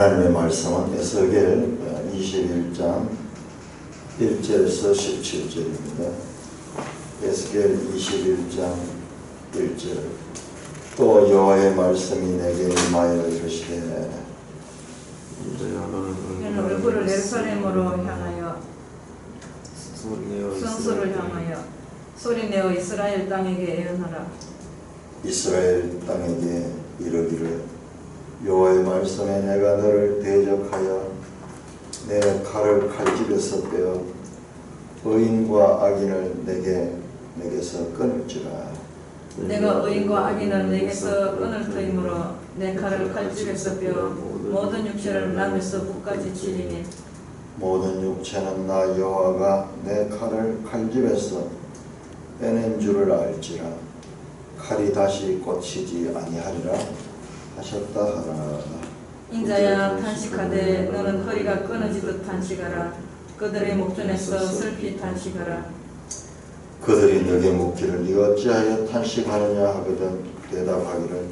하나님의 말씀은 에스겔 21장 1절에서 17절입니다. 에스겔 21장 1절. 또 여호와의 말씀이 내게 임하여 이르시되 너는 얼굴을 예루살렘으로 향하여 성소를 향하여 소리내어 이스라엘 땅에게 예언하라. 이스라엘 땅에게 이르기를 여호와의 말씀에 내가 너를 대적하여 내 칼을 칼집에서 빼어 의인과 악인을 내게서 끊을지라. 내가 의인과 악인을 내게서 끊을 터이므로 내 칼을 칼집에서 빼어 모든 육체를 남에서 북까지 치리니 모든 육체는 나 여호와가 내 칼을 칼집에서 빼낸 줄을 알지라. 칼이 다시 꽂히지 아니하리라 하셨다 하라. 인자야 탄식하되 너는 허리가 끊어지듯 탄식하라. 그들의 목전에서 슬피 탄식하라. 그들이 너게 묻기를 네가 어찌하여 탄식하느냐 하거든 대답하기를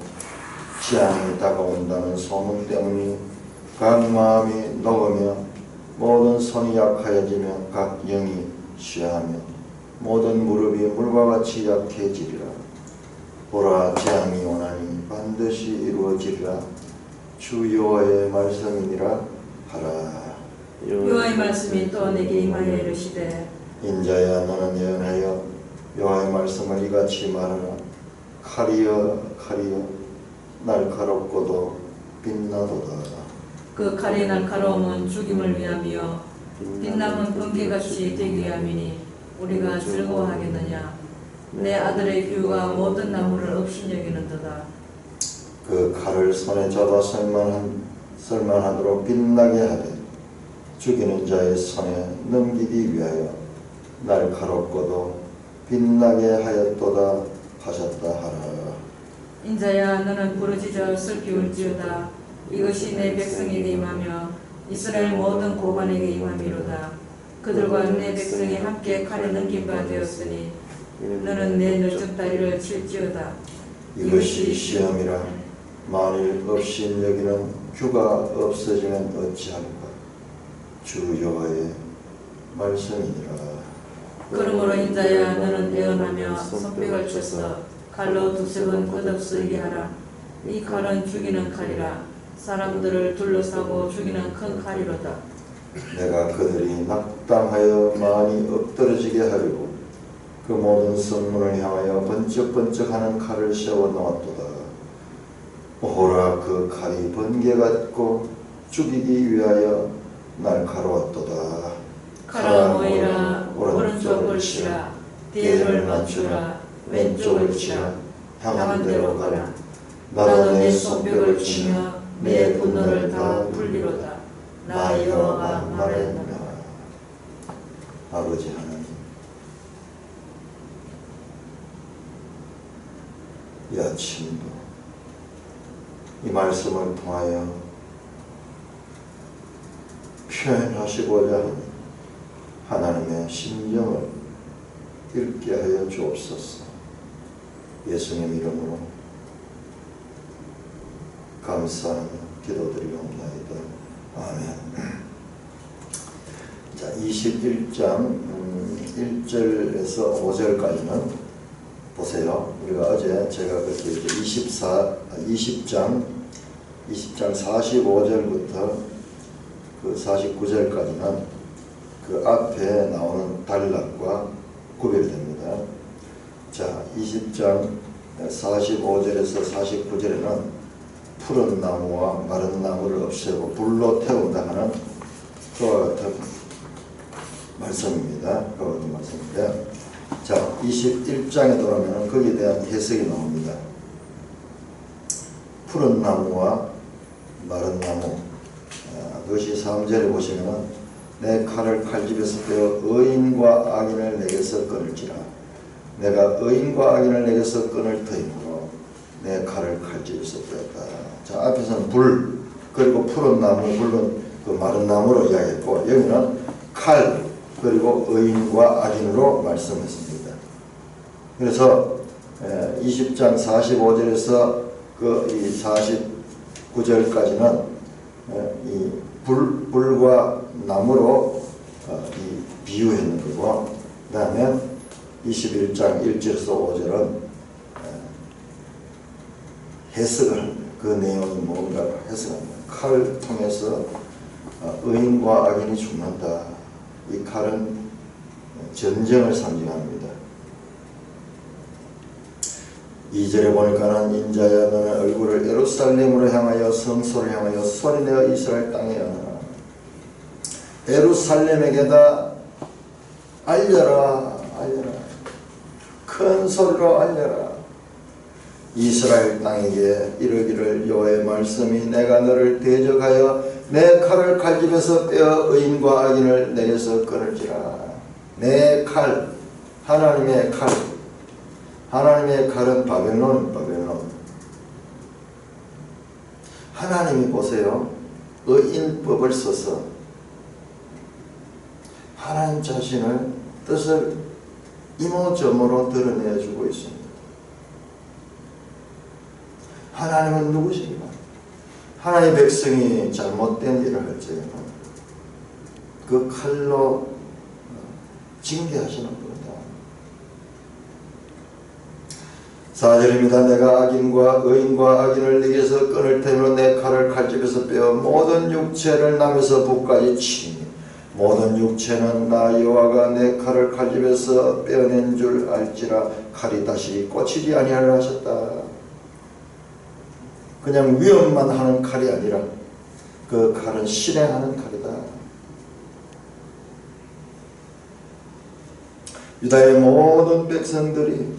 재앙이 다가온다는 소문 때문이 각 마음이 녹으며 모든 손이 약하여지며 각 영이 쉬하며 모든 무릎이 물과 같이 약해지리라. 보라 재앙이 오나니 반드시 이루어지리라. 주 여호와의 말씀이니라 하라. 여호와의 말씀이 또 내게 임하여 이르시되 인자야 너는 예언하여 여호와의 말씀을 이같이 말하라. 칼이여 날카롭고도 빛나도다. 그 칼이 날카로움은 죽임을 위함이요 빛남은 번개같이 되기 위함이니 우리가 즐거워하겠느냐. 내 아들의 규가 모든 나무를 업신여기는도다. 그 칼을 손에 잡아 쓸만하도록 빛나게 하되 죽이는 자의 손에 넘기기 위하여 날카롭고도 빛나게 하였도다 하셨다 하라. 인자야 너는 부르짖어 슬피 울지어다. 이것이 내 백성에게 임하며 이스라엘 모든 고관에게 임함이로다. 그들과 내 백성이 함께 칼에 넘김바 되었으니 너는 내 널쩍다리를 칠지어다. 이것이 시험이라. 만일 업신여기는 규가 없어지면 어찌할까. 주 여호와의 말씀이니라. 그러므로 인자야 너는 예언하며 손뼉을 쳐서 칼로 두세 번 끝없으게 하라. 이 칼은 죽이는 칼이라. 사람들을 둘러싸고 죽이는 큰 칼이로다. 내가 그들이 낙당하여 많이 엎드러지게 하려고 그 모든 성문을 향하여 번쩍번쩍하는 칼을 세워 놓았도다. 오호라 그 칼이 번개 같고 죽이기 위하여 날카로웠도다. 칼아 모이라. 오른쪽을 치라. 뒤를 맞추라. 왼쪽을 치라. 향한 대로 가라. 나도 내 손뼉을 치며 내 분노를 다 풀리로다. 나 여호와가 말했노라. 아버지 하나님, 이 아침도 이 말씀을 통하여 표현하시고자 하는 하나님의 심정을 읽게 하여 주옵소서. 예수님 이름으로 감사하며 기도드리옵나이다. 아멘. 자, 21장 1절에서 5절까지는 보세요. 우리가 어제 제가 그렇게 20장 45절부터 그 49절까지는 그 앞에 나오는 단락과 구별됩니다. 자, 20장 45절에서 49절에는 푸른 나무와 마른 나무를 없애고 불로 태운다 하는 그와 같은 말씀입니다. 그와 같은 말씀인데, 자, 21장에 들어오면 거기에 대한 해석이 나옵니다. 푸른 나무와 마른 나무, 그것이 3절에 보시면 내 칼을 칼집에서 빼어 의인과 악인을 내게서 끊을지라. 내가 의인과 악인을 내게서 끊을 터이므로 내 칼을 칼집에서 빼었다. 자, 앞에서는 불, 그리고 푸른 나무, 물론 그 마른 나무로 이야기했고, 여기는 칼, 그리고 의인과 악인으로 말씀했습니다. 그래서 20장 45절에서 그 49절까지는 이 불과 나무로 이 비유했는 거고, 그 다음에 21장 1절에서 5절은 해석을 합니다. 그 내용이 뭔가 해석합니다. 칼을 통해서 의인과 악인이 죽는다. 이 칼은 전쟁을 상징합니다. 2절에 보니까는 인자야 너는 얼굴을 예루살렘으로 향하여 성소를 향하여 소리내어 이스라엘 땅에 하라. 예루살렘에게다 알려라. 큰 소리로 알려라. 이스라엘 땅에게 이르기를 여호와의 말씀이 내가 너를 대적하여 내 칼을 칼집에서 빼어 의인과 악인을 내게서 끊을지라. 내 칼, 하나님의 칼. 하나님의 칼은 바벨론. 하나님이 보세요. 의인법을 써서 하나님 자신을 뜻을 이모저모로 드러내주고 있습니다. 하나님은 누구십니까? 하나님의 백성이 잘못된 일을 할 적에는 그 칼로 징계하시는 분이다. 4절입니다. 내가 악인과 의인과 악인을 내게서 끊을 테므로 내 칼을 칼집에서 빼어 모든 육체를 남에서 북까지 치니 모든 육체는 나 여호와가 내 칼을 칼집에서 빼어낸 줄 알지라. 칼이 다시 꽂히지 아니하려 하셨다. 그냥 위협만 하는 칼이 아니라 그 칼은 실행하는 칼이다. 유다의 모든 백성들이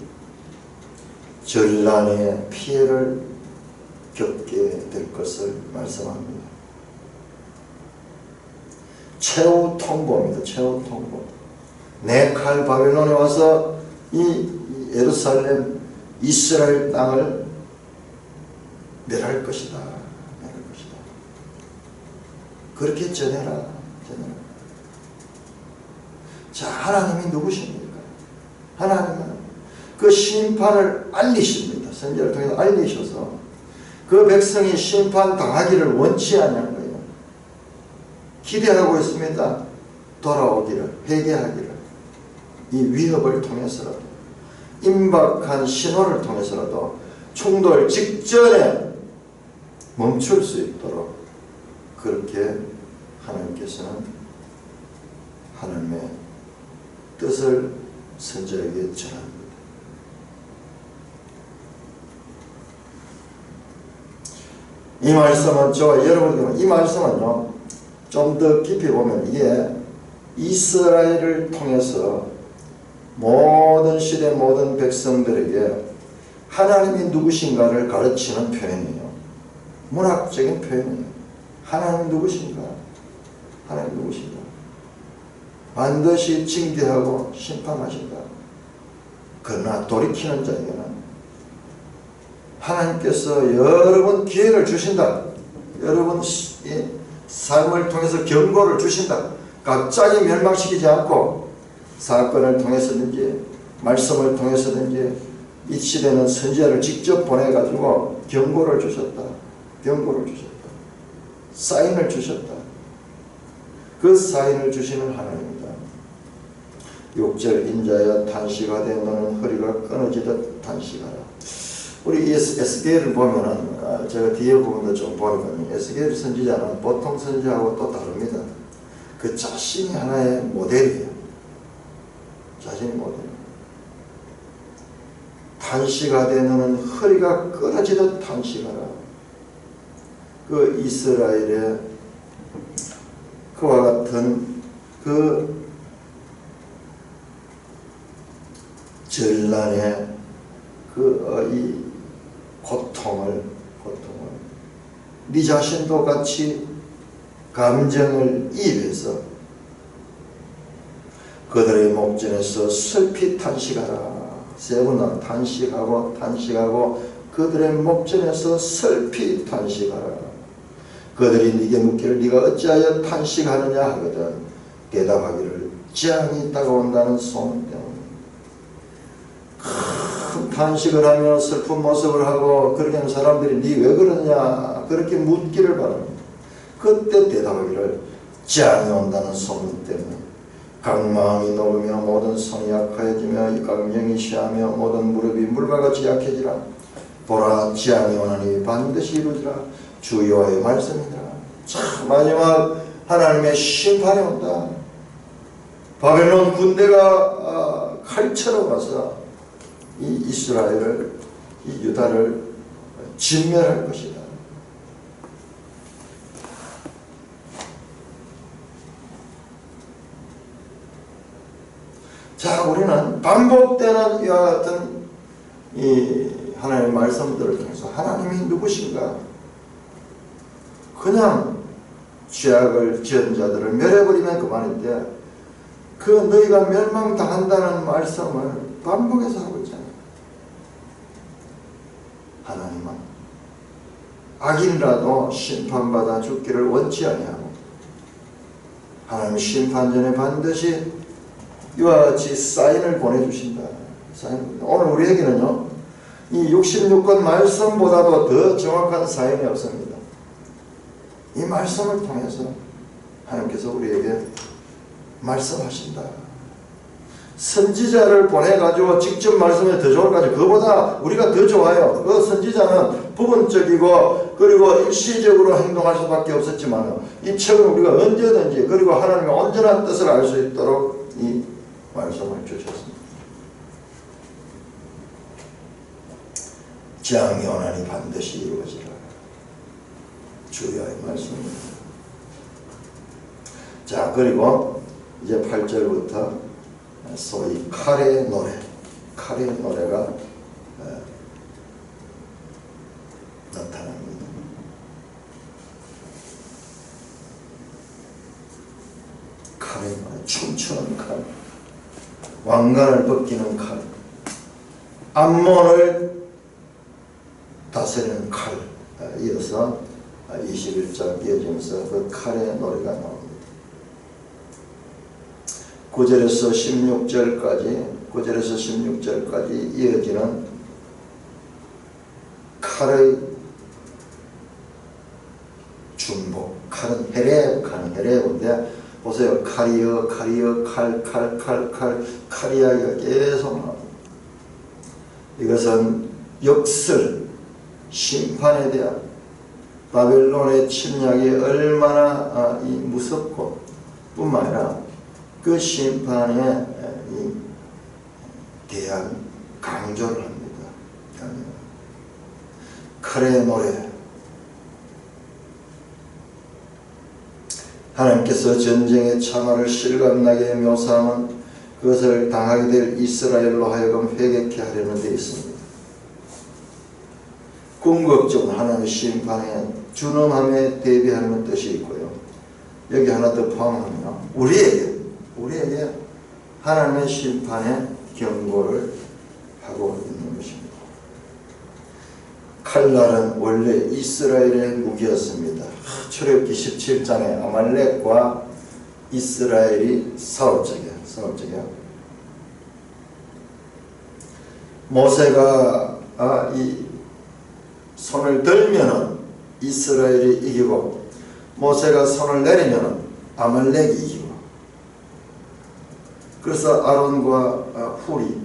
전란의 피해를 겪게 될 것을 말씀합니다. 최후 통보입니다. 최후 통보. 내 칼 바벨론에 와서 이 예루살렘 이스라엘 땅을 멸할 것이다. 그렇게 전해라. 자, 하나님이 누구십니까? 하나님은 그 심판을 알리십니다. 선지자를 통해서 알리셔서 그 백성이 심판당하기를 원치 않는 거예요. 기대하고 있습니다. 돌아오기를, 회개하기를. 이 위협을 통해서라도, 임박한 신호를 통해서라도 충돌 직전에 멈출 수 있도록 그렇게 하나님께서는 하나님의 뜻을 선지자에게 전합니다. 이 말씀은 여러분 이 말씀은요 좀 더 깊이 보면 이게 이스라엘을 통해서 모든 시대 모든 백성들에게 하나님이 누구신가를 가르치는 표현이에요. 문학적인 표현이에요. 하나님 누구신가? 하나님 누구신가? 반드시 징계하고 심판하신다. 그러나 돌이키는 자에게는 하나님께서 여러 번 기회를 주신다. 여러분 삶을 통해서 경고를 주신다. 갑자기 멸망시키지 않고 사건을 통해서든지 말씀을 통해서든지 이 시대는 선지자를 직접 보내가지고 경고를 주셨다. 사인을 주셨다. 그 사인을 주시는 하나님입니다. 6절 인자여 탄식하되 너는 허리가 끊어지듯 탄식하라. 우리 에스겔을 보면은 제가 뒤에 부분도 좀 보니까 에스겔 선지자는 보통 선지자하고 또 다릅니다. 그 자신이 하나의 모델이에요. 자신이 모델. 탄식하되 너는 허리가 끊어지듯 탄식하라. 그 이스라엘의 그와 같은 그 전란의 이 고통을 네 자신도 같이 감정을 이입해서 그들의 목전에서 슬피 탄식하라. 세 번 탄식하고 그들의 목전에서 슬피 탄식하라. 그들이 네게 묻기를 네가 어찌하여 탄식하느냐 하거든 대답하기를 재앙이 다가온다는 소문 때문에. 큰 탄식을 하며 슬픈 모습을 하고 그렇게 하는 사람들이 네 왜 그러냐 그렇게 묻기를 바랍니다. 그때 대답하기를 재앙이 온다는 소문 때문에 각마음이 녹으며 모든 손이 약하여지며 이 강령이 시하며 모든 무릎이 물과 같이 약해지라. 보라, 재앙이 오나니 반드시 이루어지라. 주 여호와의 말씀이니라. 참, 마지막 하나님의 심판이 온다. 바벨론 군대가 칼처럼 와서 이 이스라엘을, 이 유다를 진멸할 것이다. 자, 우리는 반복되는 이와 같은 이 하나님의 말씀들을 통해서 하나님이 누구신가? 그냥 죄악을 지은 자들을 멸해버리면 그만인데 그 너희가 멸망당한다는 말씀을 반복해서 하고 있잖아요. 하나님은 악인이라도 심판받아 죽기를 원치 아니하고 하나님 심판 전에 반드시 이와 같이 사인을 보내주신다. 오늘 우리에게는요, 이 66권 말씀보다도 더 정확한 사인이 없습니다. 이 말씀을 통해서 하나님께서 우리에게 말씀하신다. 선지자를 보내가지고 직접 말씀에 더 좋을까지 그보다 우리가 더 좋아요. 그 선지자는 부분적이고 그리고 일시적으로 행동할 수밖에 없었지만 이 책은 우리가 언제든지 그리고 하나님의 온전한 뜻을 알 수 있도록 이 말씀을 주셨습니다. 재앙이 오나니 반드시 이루어지라. 주의 말씀입니다. 자, 그리고 이제 8절부터 소위 칼의 노래가 나타납니다. 칼의 노래, 춤추는 칼, 왕관을 벗기는 칼, 암몬을 다스리는 칼, 이어서 21장 이어지면서 그 칼의 노래가 나옵니다. 9절에서 16절까지 이어지는 칼의 중복, 칼은 헤레브인데 보세요. 칼이여 칼 이야기가 계속 나옵니다. 이것은 역설, 심판에 대한 바벨론의 침략이 얼마나 무섭고 뿐만 아니라 그 심판에 대한 강조를 합니다. 칼의 노래. 하나님께서 전쟁의 참화를 실감나게 묘사하면 그것을 당하게 될 이스라엘로 하여금 회개케 하려는 데 있습니다. 궁극적으로 하나님의 심판에 준엄함에 대비하는 뜻이 있고요. 여기 하나 더 포함하면 우리에게 하나님의 심판에 경고를 하고 있는 것입니다. 칼날은 원래 이스라엘의 무기였습니다. 출애굽기 17장에 아말렉과 이스라엘이 싸울 적이에요. 모세가 이 손을 들면은 이스라엘이 이기고 모세가 손을 내리면은 아말렉이 이기고, 그래서 아론과 훌이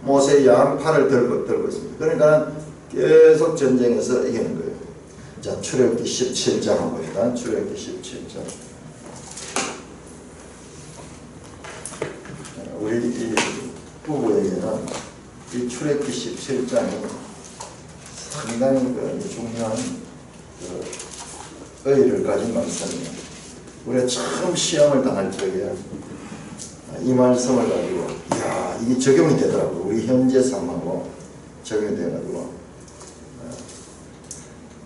모세의 양팔을 들고 있습니다. 그러니까 계속 전쟁에서 이기는 거예요. 자, 출애굽기 17장을 봅니다. 출애굽기 17장. 우리 이 부부에게는 이 출애굽기 17장이 상당히 중요한 의의를 가진 말씀이에요. 우리가 처음 시험을 당할 적에 이 말씀을 가지고 이게 적용이 되더라고요. 우리 현재 상황하고 적용이 돼가지고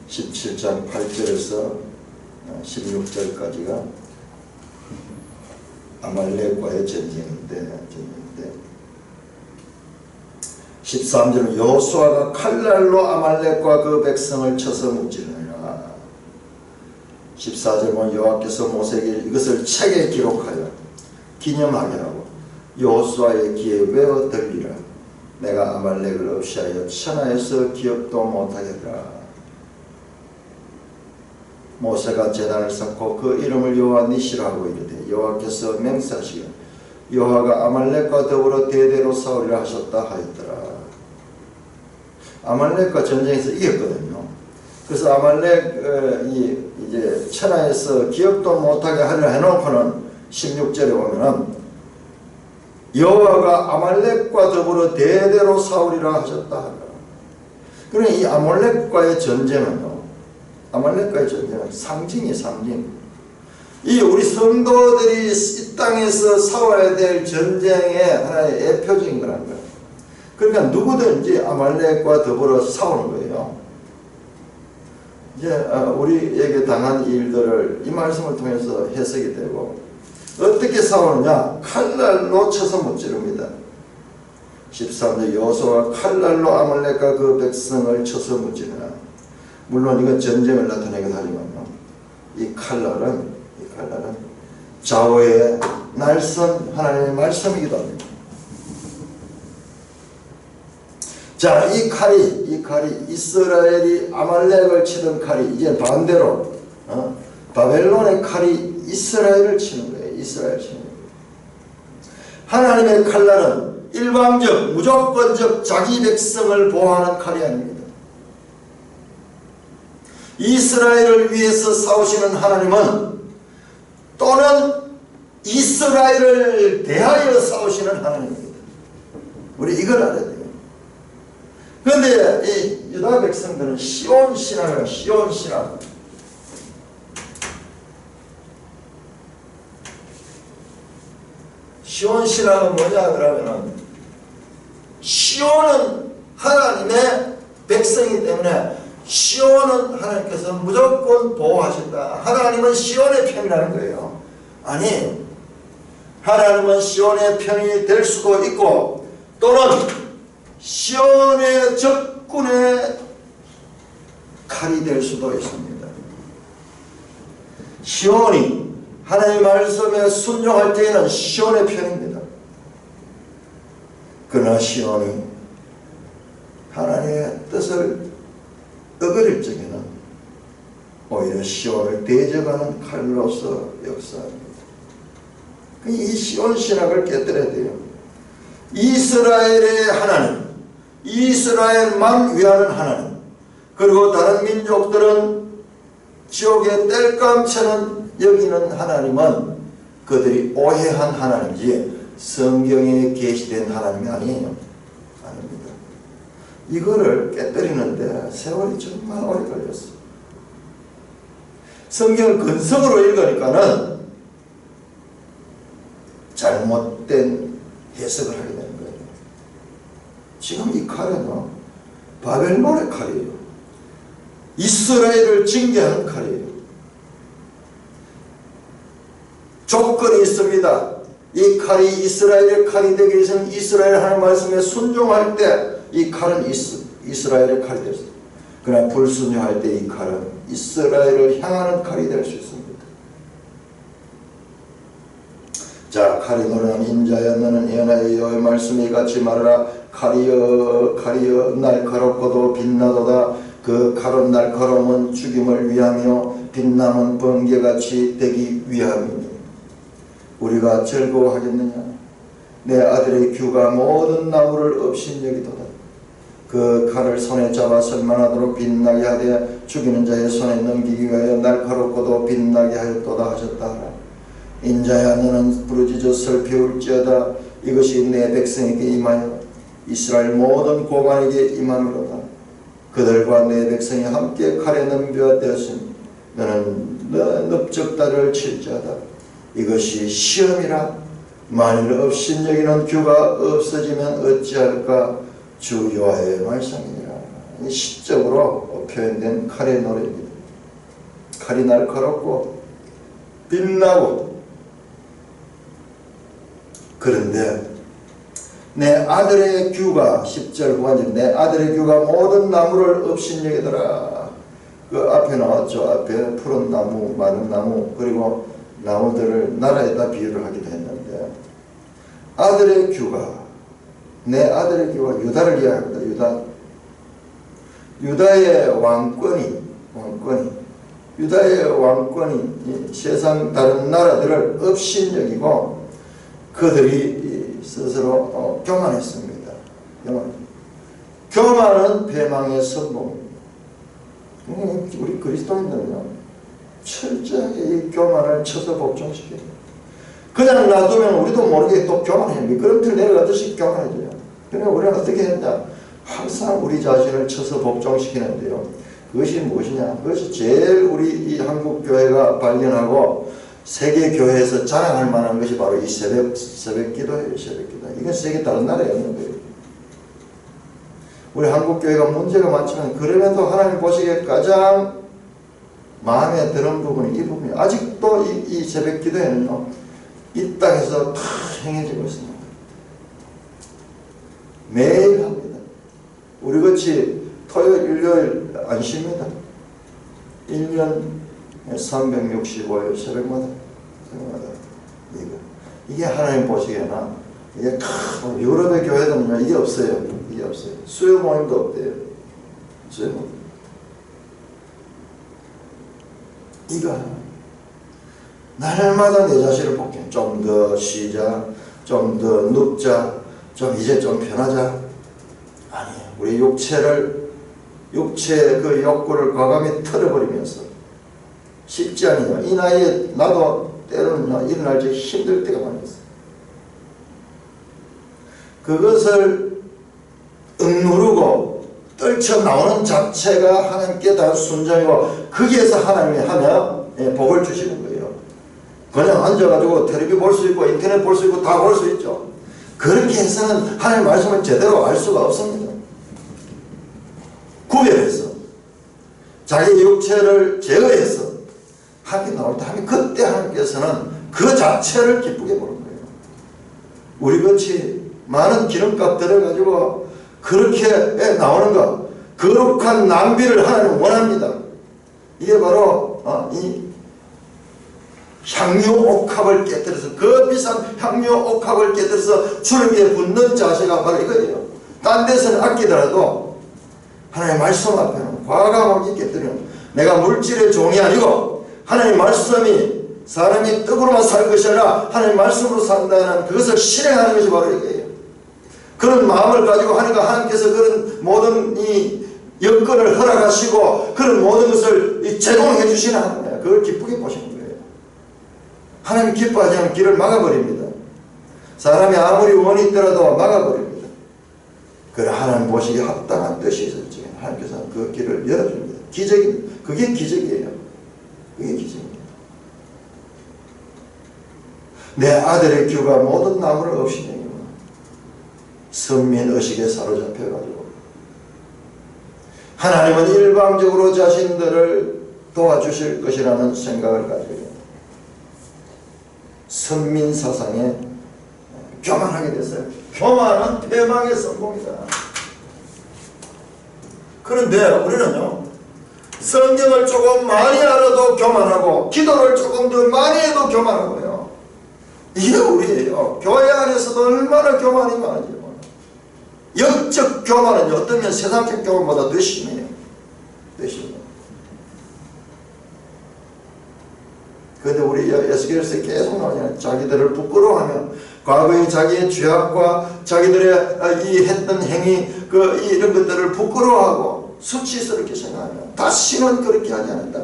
17장 8절에서 16절까지가 아말렉과의 전쟁인데 13절은 여호수아가 칼날로 아말렉과 그 백성을 쳐서 무찌르니라. 14절은 여호와께서 모세에게 이것을 책에 기록하여 기념하게 하고 여호수아의 귀에 외워 들리라. 내가 아말렉을 없이하여 천하에서 기억도 못하겠다. 모세가 제단을 쌓고 그 이름을 여호와 니시라 하고 이르되 여호와께서 맹세하시기를 여호와가 아말렉과 더불어 대대로 싸우리라 하셨다 하였더라. 아말렉과 전쟁에서 이겼거든요. 그래서 아말렉이 이제 천하에서 기억도 못하게 하려 해놓고는 16절에 보면은 여호와가 아말렉과 더불어 대대로 싸우리라 하셨다 하더라. 그러니 이 아말렉과의 전쟁은요, 아말렉과의 전쟁은 상징이 상징. 이 우리 성도들이 이 땅에서 싸워야 될 전쟁의 하나의 대표적인 거라는 거예요. 그러니까 누구든지 아말렉과 더불어 싸우는 거예요. 이제 우리에게 당한 일들을 이 말씀을 통해서 해석이 되고, 어떻게 싸우느냐? 칼날로 쳐서 무찌릅니다. 13절 여호수아가 칼날로 아말렉과 그 백성을 쳐서 무찌르나. 물론 이건 전쟁을 나타내긴 하지만요, 이 칼날은 좌우의 날선 하나님의 말씀이기도 합니다. 자, 이 칼이 이스라엘이 아말렉을 치던 칼이 이제 반대로 바벨론의 칼이 이스라엘을 치는 거예요. 이스라엘 치는 거예요. 하나님의 칼날은 일방적, 무조건적 자기 백성을 보호하는 칼이 아닙니다. 이스라엘을 위해서 싸우시는 하나님은 또는 이스라엘을 대하여 싸우시는 하나님입니다. 우리 이걸 알아야 돼요. 그런데 이 유다 백성들은 시온 신앙을, 시온 신앙. 시온 신앙은 뭐냐 그러면은, 시온은 하나님의 백성이기 때문에 시온은 하나님께서 무조건 보호하신다. 하나님은 시온의 편이라는 거예요. 아니, 하나님은 시온의 편이 될 수도 있고, 또는 시온의 적군의 칼이 될 수도 있습니다. 시온이 하나님의 말씀에 순종할 때에는 시온의 편입니다. 그러나 시온이 하나님의 뜻을 어그릴 적에는 오히려 시온을 대적하는 칼로서 역사합니다. 이 시온 신학을 깨뜨려야 돼요. 이스라엘의 하나님, 이스라엘만 위하는 하나님, 그리고 다른 민족들은 지옥의 땔감처럼 여기는 하나님은 그들이 오해한 하나님이지 성경에 계시된 하나님이 아니에요. 아닙니다. 이거를 깨뜨리는데 세월이 정말 오래 걸렸어요. 성경을 근성으로 읽으니까는 잘못된 해석을 하게 되는 거예요. 지금 이 칼은요, 바벨론의 칼이에요. 이스라엘을 징계하는 칼이에요. 조건이 있습니다. 이 칼이 이스라엘의 칼이 되기 위해서는 이스라엘 하나님 말씀에 순종할 때 이 칼은 이스라엘의 칼이 될 수 있습니다. 그러나 불순종할 때 이 칼은 이스라엘을 향하는 칼이 될 수 있습니다. 자, 칼이 노래하는 인자여 너는 예언하여 여호와의 말씀에 이같이 말하라. 칼이여 날카롭고도 빛나도다. 그 칼은 날카로움은 죽임을 위하며 빛남은 번개같이 되기 위함이니 우리가 즐거워하겠느냐. 내 아들의 규가 모든 나무를 업신여기도다. 그 칼을 손에 잡아 설만하도록 빛나게 하되 죽이는 자의 손에 넘기기 위하여 날카롭고도 빛나게 하였도다 하셨다. 인자야 너는 부르짖어 슬피울지어다. 이것이 내 백성에게 임하여 이스라엘 모든 고관에게 임함이로다. 그들과 내 백성이 함께 칼에 넘겨되었으니 너는 넓적다리를 칠지어다. 이것이 시험이라. 만일 업신여기는 규가 없어지면 어찌할까. 주 여호와의 말씀이니라. 시적으로 표현된 칼의 노래입니다. 칼이 날카롭고 빛나고, 그런데 내 아들의 규가 10절 후반절 내 아들의 규가 모든 나무를 업신여기더라. 그 앞에 나왔죠. 앞에 푸른 나무, 마른 나무, 그리고 나무들을 나라에다 비유를 하기도 했는데, 아들의 규가, 내 아들의 규가 유다를 이야기합니다. 유다의 왕권이 유다의 왕권이 세상 다른 나라들을 업신여기고 그들이 스스로 교만했습니다. 교만은 패망의 선봉입니다. 우리 그리스도인들은요, 철저하게 이 교만을 쳐서 복종시켜요. 그냥 놔두면 우리도 모르게 또 교만해요. 미끄럼틀 내려가듯이 교만해져요. 그러니까 우리는 어떻게 했냐? 항상 우리 자신을 쳐서 복종시키는데요. 그것이 무엇이냐? 그것이 제일 우리 이 한국교회가 발견하고 세계교회에서 자랑할 만한 것이 바로 이 새벽 기도예요. 새벽 기도. 이건 세계 다른 나라에 없는 거예요. 우리 한국교회가 문제가 많지만 그럼에도 하나님 보시기에 가장 마음에 드는 부분이 이 부분이에요. 아직도 이 새벽 기도에는요, 이 땅에서 다 행해지고 있습니다. 매일 합니다. 우리같이 토요일, 일요일 안 쉽니다. 1년 365일 새벽마다 이게 하나님 보시기에는 이게 큰 유럽의 교회들은요, 이게 없어요. 이게 없어요. 수요 모임도 없대요. 수요 모임. 이거 날마다 내 자신을 볼게. 좀 더 쉬자, 좀 더 눕자, 이제 좀 편하자. 아니에요. 우리 육체의 그 욕구를 과감히 털어버리면서 쉽지 않아요. 이 나이에 나도 때로는 일어날 때 힘들 때가 많이 있어요. 그것을 억누르고 떨쳐나오는 자체가 하나님께 다 순종이고 거기에서 하나님이 하면 복을 주시는 거예요. 그냥 앉아가지고 텔레비 볼 수 있고 인터넷 볼 수 있고 다 볼 수 있죠. 그렇게 해서는 하나님 말씀을 제대로 알 수가 없습니다. 구별해서 자기 육체를 제어해서 하나님 나올 때 하면 그때 하나님께서는 그 자체를 기쁘게 보는 거예요. 우리같이 많은 기름값 들어가지고 그렇게 나오는 것, 거룩한 낭비를 하나님 원합니다. 이게 바로 이 향유 옥합을 깨뜨려서, 그 비싼 향유 옥합을 깨뜨려서 주님께 붙는 자세가 바로 이거예요. 딴 데서는 아끼더라도 하나님의 말씀 앞에는 과감하게 깨뜨리는, 내가 물질의 종이 아니고 하나님의 말씀이 사람이 떡으로만 살 것이 아니라 하나님의 말씀으로 산다는 그것을 실행하는 것이 바로 이거예요. 그런 마음을 가지고 하니까 하나님께서 그런 모든 이 여건을 허락하시고 그런 모든 것을 제공해 주시는 하나님, 그걸 기쁘게 보시는 거예요. 하나님 기뻐하지 않은 길을 막아버립니다. 사람이 아무리 원이 있더라도 막아버립니다. 그래 하나님 보시기에 합당한 뜻이 있을 적에 하나님께서는 그 길을 열어줍니다. 기적입니다. 그게 기적이에요. 그게 기적입니다. 내 아들의 규가 모든 나무를 없이내요. 선민의식에 사로잡혀가지고 하나님은 일방적으로 자신들을 도와주실 것이라는 생각을 가지고 선민사상에 교만하게 됐어요. 교만은 패망의 선봉이다. 그런데 우리는요, 성경을 조금 많이 알아도 교만하고 기도를 조금 더 많이 해도 교만하고요. 이게 우리예요. 교회 안에서도 얼마나 교만이 많은지. 영적 교만은 어떤 면 세상적 교만보다 더 심해요. 더 심해요. 그런데 우리 에스겔서에 계속 나오잖아요. 자기들을 부끄러워하며 과거의 자기의 죄악과 자기들의 이 했던 행위 이런 것들을 부끄러워하고 수치스럽게 생각하며 다시는 그렇게 하지 않는다.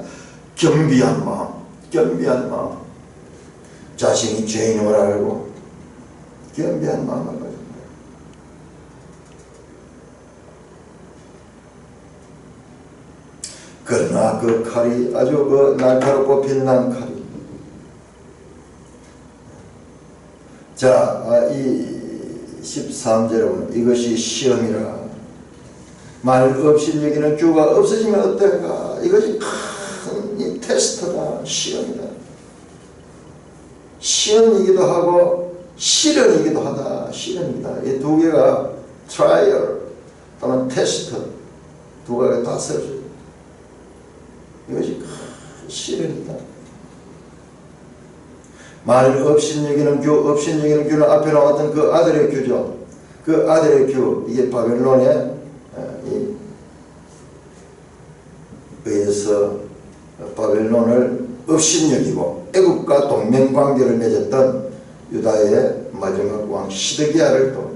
겸비한 마음, 자신이 죄인임을 알고 겸비한 마음을 가지고. 그러나 그 칼이 아주 그 날카롭고 빛난 칼이. 자, 이 13절에 보면 이것이 시험이라. 말 없이 여기는 규가 없어지면 어떨까? 이것이 큰 이 테스트다. 시험이다. 시험이기도 하고 시련이기도 하다. 시련이다. 이 두 개가 트라이얼 또는 테스트 두 개가 다 써져요. 이것이 큰 시련이다. 말 없인 여기는 규, 없인 여기는 규는 앞에 나왔던 그 아들의 규죠. 그 아들의 규, 이게 바벨론에 의해서 바벨론 바벨론을 업신여기고 애국과 동맹관계를 맺었던 유다의 마지막 왕 시드기야를 또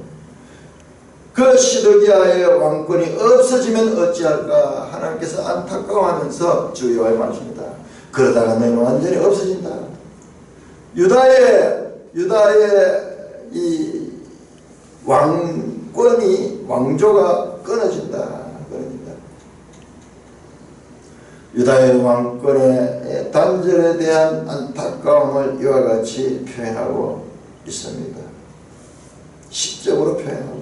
그 시드기야의 왕권이 없어지면 어찌할까 하나님께서 안타까워하면서 주여와의 말씀이다. 그러다가 너희는 완전히 없어진다. 유다의 이 왕권이 왕조가 끊어진다. 유다의 왕권의 단절에 대한 안타까움을 이와 같이 표현하고 있습니다. 시적으로 표현하고.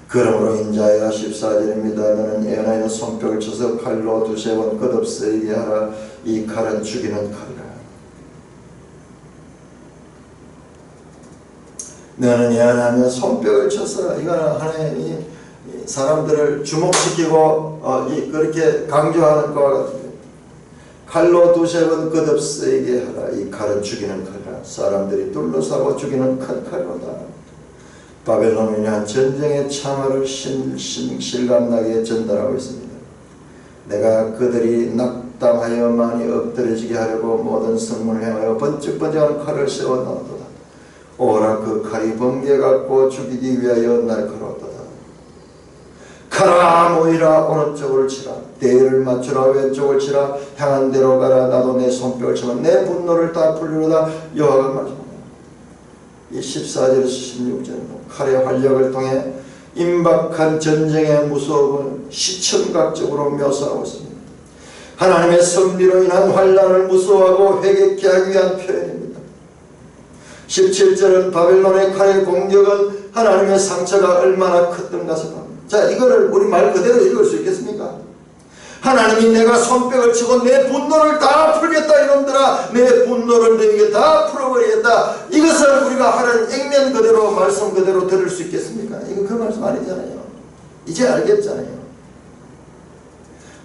그러므로 인자야 14절입니다. 너는 예언하여 손뼉을 쳐서 칼로 두세 번 끝없어지게 하라. 이 칼은 죽이는 칼이라. 너는 예언하며 손뼉을 쳐서 이거는 하나님이 사람들을 주목시키고 그렇게 강조하는 것과 같습니다. 칼로 두세 번 끝없어지게 하라. 이 칼은 죽이는 칼이라. 사람들이 둘러싸고 죽이는 큰 칼로다. 바벨론을 위한 전쟁의 참화를 실감나게 전달하고 있습니다. 내가 그들이 낙담하여 많이 엎드러지게 하려고 모든 성문을 향하여 번쩍번쩍한 칼을 세워놓았도다. 오라 그 칼이 번개 같고 죽이기 위하여 날카로웠도다. 가라 모이라 오른쪽을 치라. 대를 맞추라 왼쪽을 치라. 향한 대로 가라. 나도 내 손뼉을 치면 내 분노를 다 풀리로다. 여호와가 말씀합니다. 이 14절에서 16절은 칼의 활력을 통해 임박한 전쟁의 무서움을 시청각적으로 묘사하고 있습니다. 하나님의 섭리로 인한 환난을 무서워하고 회개케 하기 위한 표현입니다. 17절은 바벨론의 칼의 공격은 하나님의 상처가 얼마나 컸던 것을 봅니다. 자, 이거를 우리 말 그대로 읽을 수 있겠습니까? 하나님이 내가 손뼉을 치고 내 분노를 다 풀겠다 이놈들아, 내 분노를 너에게 다 풀어버리겠다. 이것을 우리가 하는 액면 그대로 말씀 그대로 들을 수 있겠습니까? 이거 그 말씀 아니잖아요. 이제 알겠잖아요.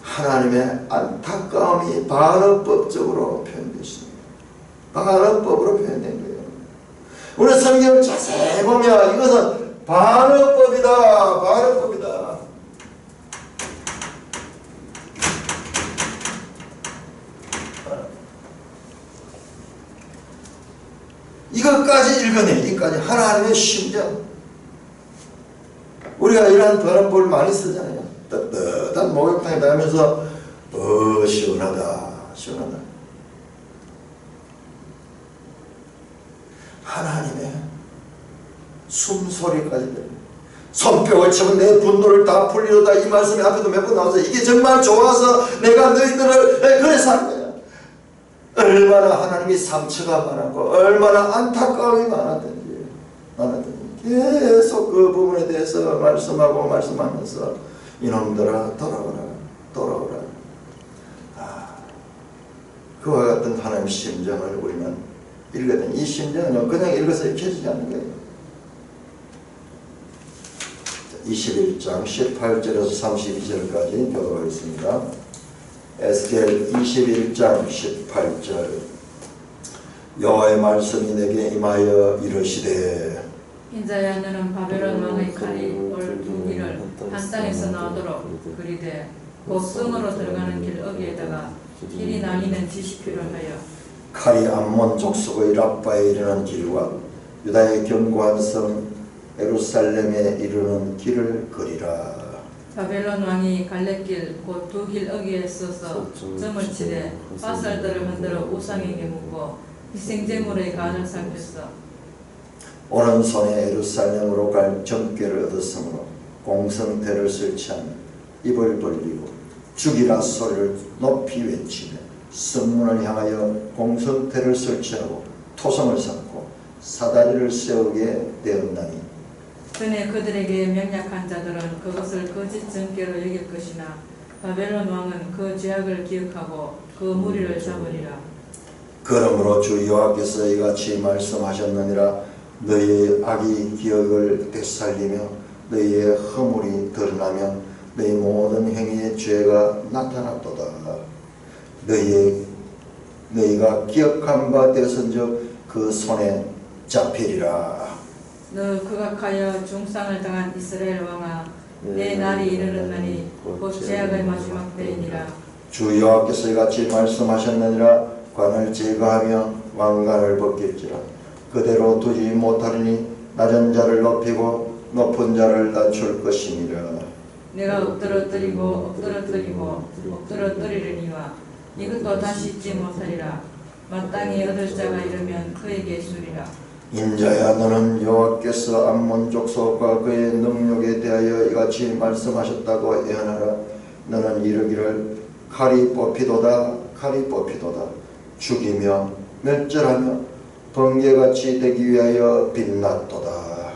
하나님의 안타까움이 반어법적으로 표현됐습니다. 반어법으로 표현된 거예요. 우리 성경을 자세히 보면 이것은 반어법이다. 반어법이다. 이것까지 읽어내. 이것까지 하나님의 심정. 우리가 이런 번역법을 많이 쓰잖아요. 따뜻한 목욕탕에 가면서 시원하다 시원하다. 하나님의 숨소리까지 들려요. 손뼉을 치면 내 분노를 다 풀리로다. 이 말씀이 앞에도 몇 번 나와서 이게 정말 좋아서 내가 너희들을 그래서 한 거야. 얼마나 하나님이 상처가 많았고 얼마나 안타까움이 많았던지 계속 그 부분에 대해서 말씀하면서 이놈들아 돌아오라. 그와 같은 하나님의 심정을 우리는 읽거든. 이 심정은 그냥 읽어서 익혀지지 않는 거예요. 21장 18절에서 32절까지 교독하겠습니다. 에스겔 21장 18절. 여호와의 말씀이 내게 임하여 이르시되 인자야 너는 바벨론 왕의 칼이 올 두 길을 한 땅에서 나오도록 그리되 곧 성으로 들어가는 길 어귀에다가 길이 나뉘는 지시표를 하여 칼이 암몬 족속의 라빠에 이르는 길과 유다의 견고한 성 예루살렘에 이르는 길을 그리라. 바벨론 왕이 갈래길 곧 두 길 어귀에 서서 점을 치되 화살들을 흔들어 우상에게 묻고 희생제물의 간을 살폈어. 오른손에 예루살렘으로 갈 점괘를 얻었으므로 공성대를 설치하며 입을 벌리고 죽이라 소리를 높이 외치며 성문을 향하여 공성대를 설치하고 토성을 쌓고 사다리를 세우게 되었나니 전에 그들에게 명약한 자들은 그것을 거짓 점괘로 여길 것이나 바벨론 왕은 그 죄악을 기억하고 그 무리를 잡으리라. 그러므로 주 여호와께서 이같이 말씀하셨느니라. 너희의 악이 기억을 되살리며 너희의 허물이 드러나며 너희 모든 행위의 죄가 나타났도다. 너희가 기억한 바 되었은즉 그 손에 잡히리라. 너 극악하여 중상을 당한 이스라엘 왕아, 내 날이 이르렀나니 곧 죄악의 마지막 때이니라. 주 여호와께서 이같이 말씀하셨느니라. 관을 제거하며 왕관을 벗길지라. 그대로 두지 못하리니 낮은 자를 높이고 높은 자를 낮출 것이니라. 내가 엎드러뜨리고 엎드러뜨리려니와 이것도 다시 잊지 못하리라. 마땅히 얻을 자가 이르면 그에게 주리라. 인자야, 너는 여호와께서 암몬 족속과 그의 능력에 대하여 이같이 말씀하셨다고 예언하라. 너는 이르기를 칼이 뽑히도다, 칼이 뽑히도다. 죽이며 멸절하며 번개같이 되기 위하여 빛났도다.